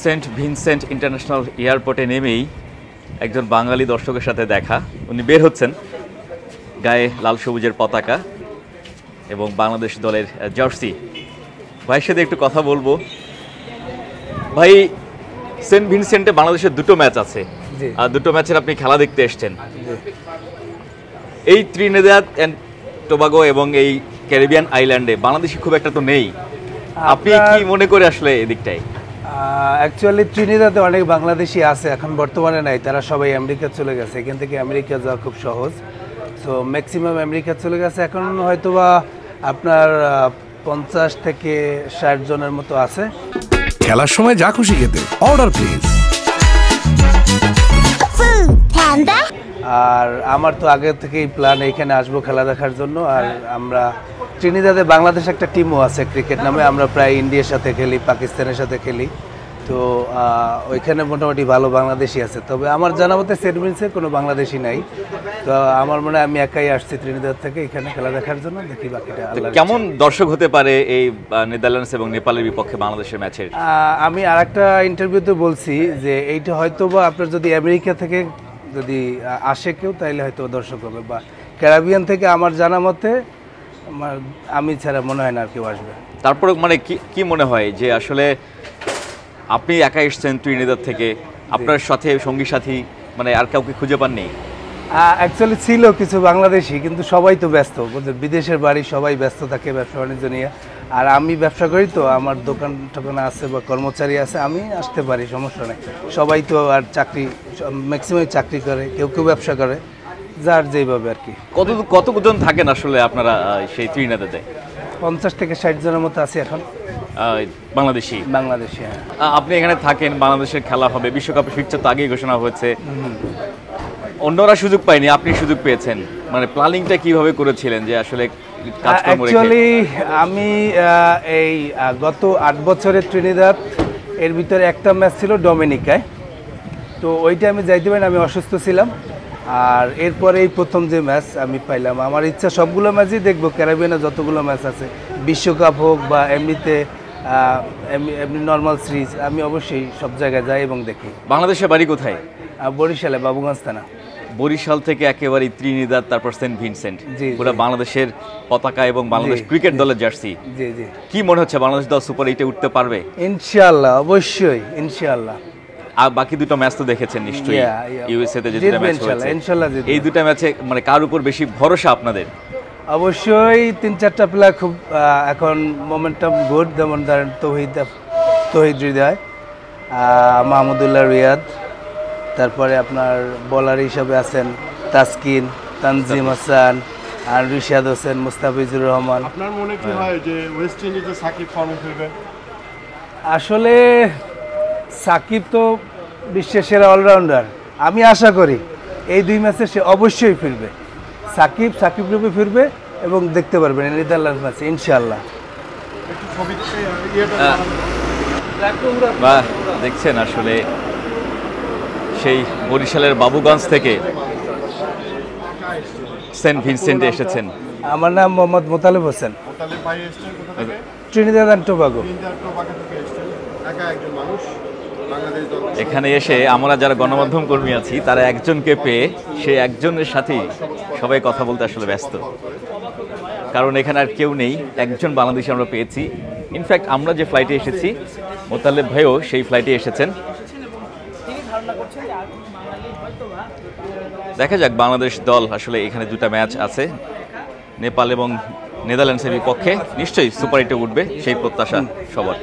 Saint Vincent international এয়ারপোর্টে নেমেই একজন বাঙালি দর্শকের সাথে দেখা। উনি বের হচ্ছেন, গায়ে লাল সবুজের পতাকা এবং বাংলাদেশ দলের জার্সি। ভাইয়ের সাথে একটু কথা বলবো। ভাই, সেন্ট ভিনসেন্টে বাংলাদেশের দুটো ম্যাচ আছে, আর দুটো ম্যাচের আপনি খেলা দেখতে এসছেন। এই ত্রিনিদাদ অ্যান্ড টোবাগো এবং এই ক্যারিবিয়ান আইল্যান্ডে বাংলাদেশি খুব একটা তো নেই, আপনি কি মনে করে আসলে এদিকটাই? অ্যাকচুয়ালি ত্রিনিদাদে অনেক বাংলাদেশি আছে, এখন বর্তমানে নাই, তারা সবাই আমেরিকা চলে গেছে। এখান থেকে আমেরিকা যাওয়া খুব সহজ, সো ম্যাক্সিমাম আমেরিকা চলে গেছে। এখন হয়তোবা আপনার 50 থেকে 60 জনের মতো আছে। খেলার সময় যা খুশি খেতে অর্ডার প্লিজ। আর আমার তো আগে থেকেই প্ল্যান এইখানে আসবো খেলা দেখার জন্য। আর আমরা ত্রিনিদাদে বাংলাদেশ একটা টিমও আছে ক্রিকেট নামে, আমরা প্রায় ইন্ডিয়ার সাথে খেলি, পাকিস্তানের সাথে খেলি। তো ওইখানে মোটামুটি ভালো বাংলাদেশি আছে, তবে আমার জানা মতে সেন্ট ভিনসে কোনো বাংলাদেশি নাই। তো আমার মনে হয় আমি একাই আসছি ত্রিনিদাদ থেকে এখানে খেলা দেখার জন্য, দেখি বাকিটা। কেমন দর্শক হতে পারে এই নেদারল্যান্ডস এবং নেপালের বিপক্ষে বাংলাদেশের ম্যাচের? আমি আরেকটা ইন্টারভিউতে বলছি যে এইটা হয়তো বা আপনার যদি আমেরিকা থেকে যদি আসে কেউ, তাইলে হয়তো দর্শক হবে, বা ক্যারিবিয়ান থেকে আমার জানা মতে আমি ছাড়া মনে হয় না আর কেউ আসবে। তারপরে মানে কি মনে হয় যে আসলে আপনি একা এসছেন ত্রিনিদাদ থেকে, আপনার সাথে সঙ্গী সাথী মানে আর কাউকে খুঁজে পাননি? অ্যাকচুয়ালি ছিল কিছু বাংলাদেশি, কিন্তু সবাই তো ব্যস্ত, বিদেশের বাড়ি, সবাই ব্যস্ত থাকে ব্যবসা বাণিজ্য নিয়ে। আর আমি ব্যবসা করি, তো আমার দোকান টোকান আছে বা কর্মচারী আছে, আমি আসতে পারি, সমস্যা নেই। সবাই তো আর চাকরি, ম্যাক্সিমাম চাকরি করে, কেউ কেউ ব্যবসা করে, যার যেইভাবে আর কি। কতজন থাকেন আসলে আপনারা সেই ত্রিনিদাদে? 50 থেকে 60 জনের মতো আছে এখন বাংলাদেশি। হ্যাঁ। আপনি এখানে থাকেন, বাংলাদেশের খেলা হবে, বিশ্বকাপের ফিক্সচার তো আগেই ঘোষণা হয়েছে, অন্যরা সুযোগ পায়নি, আপনি সুযোগ পেয়েছেন। মানে প্ল্যানিংটা কিভাবে করেছিলেন যে আসলে অ্যাকচুয়ালি আমি এই গত 8 বছরের ত্রিনিদাদ এর ভিতরে একটা ম্যাচ ছিল ডোমিনিকায়, তো ওইটা আমি যাইতে পারিনি, আমি অসুস্থ ছিলাম। আর এরপরে এই প্রথম যে ম্যাচ আমি পাইলাম, আমার ইচ্ছা সবগুলো ম্যাচই দেখবো, ক্যারিবিয়ানে যতগুলো ম্যাচ আছে, বিশ্বকাপ হোক বা এমনিতে এমনি নর্মাল সিরিজ, আমি অবশ্যই সব জায়গায় যাই এবং দেখি। বাংলাদেশের বাড়ি কোথায়? বরিশালে, বাবুগঞ্জ থানা। বরিশাল থেকে একেবারে ত্রিনিদাদ, তারপর সেন্ট ভিনসেন্ট, পুরো বাংলাদেশের পতাকা এবং বাংলাদেশ ক্রিকেট দলের জার্সি। জি জি। কি মনে হচ্ছে বাংলাদেশ দল সুপার 8-এ উঠতে পারবে? ইনশাআল্লাহ, অবশ্যই ইনশাআল্লাহ। আর বাকি দুটো ম্যাচ তো দেখেছেন নিশ্চয়ই, ইউএসএ তে যে দুটো ম্যাচ হয়েছে, ইনশাআল্লাহ এই দুটো ম্যাচে মানে কার উপর বেশি ভরসা আপনাদের? অবশ্যই 3-4টা প্লেয়ার খুব এখন মোমেন্টাম গুড, যেমন ধরেন তৌহিদ হৃদয়, মাহমুদুল্লাহ রিয়াদ, তারপরে আপনার বোলার হিসাবে আছেন তাসকিন, তানজিম হাসান, আর রিশাদ হোসেন, মুস্তাফিজুর রহমান। আপনার মনে কি হয় যে ওয়েস্ট ইন্ডিজে সাকিব ফর্মে ফিরবে? আসলে সাকিব তো বিশ্বের সেরা অলরাউন্ডার, আমি আশা করি এই 2 ম্যাচে সে অবশ্যই ফিরবে। সাকিব রূপে ফিরবে এবং দেখতে পারবেন নেদারল্যান্ডস ম্যাচে ইনশাআল্লাহ। বাহ, দেখছেন আসলে সেই বরিশালের বাবুগঞ্জ থেকে সেন্ট ভিনসেন্টে এসেছেন। আমার নাম Mohammad Motaleb Hossain, Trinidad and Tobago. এখানে এসে আমরা যারা গণমাধ্যম কর্মী আছি, তারা একজনকে পেয়ে সে একজনের সাথেই সবাই কথা বলতে আসলে ব্যস্ত, কারণ এখানে আর কেউ নেই। একজন বাংলাদেশি আমরা পেয়েছি। ইনফ্যাক্ট আমরা যে ফ্লাইটে এসেছি, মোতালেব ভাইও সেই ফ্লাইটে এসেছেন। দেখা যাক, বাংলাদেশ দল আসলে এখানে দুটা ম্যাচ আছে, নেপাল এবং নেদারল্যান্ডসের বিপক্ষে, নিশ্চয়ই সুপার 8-এ উঠবে সেই প্রত্যাশা সবার।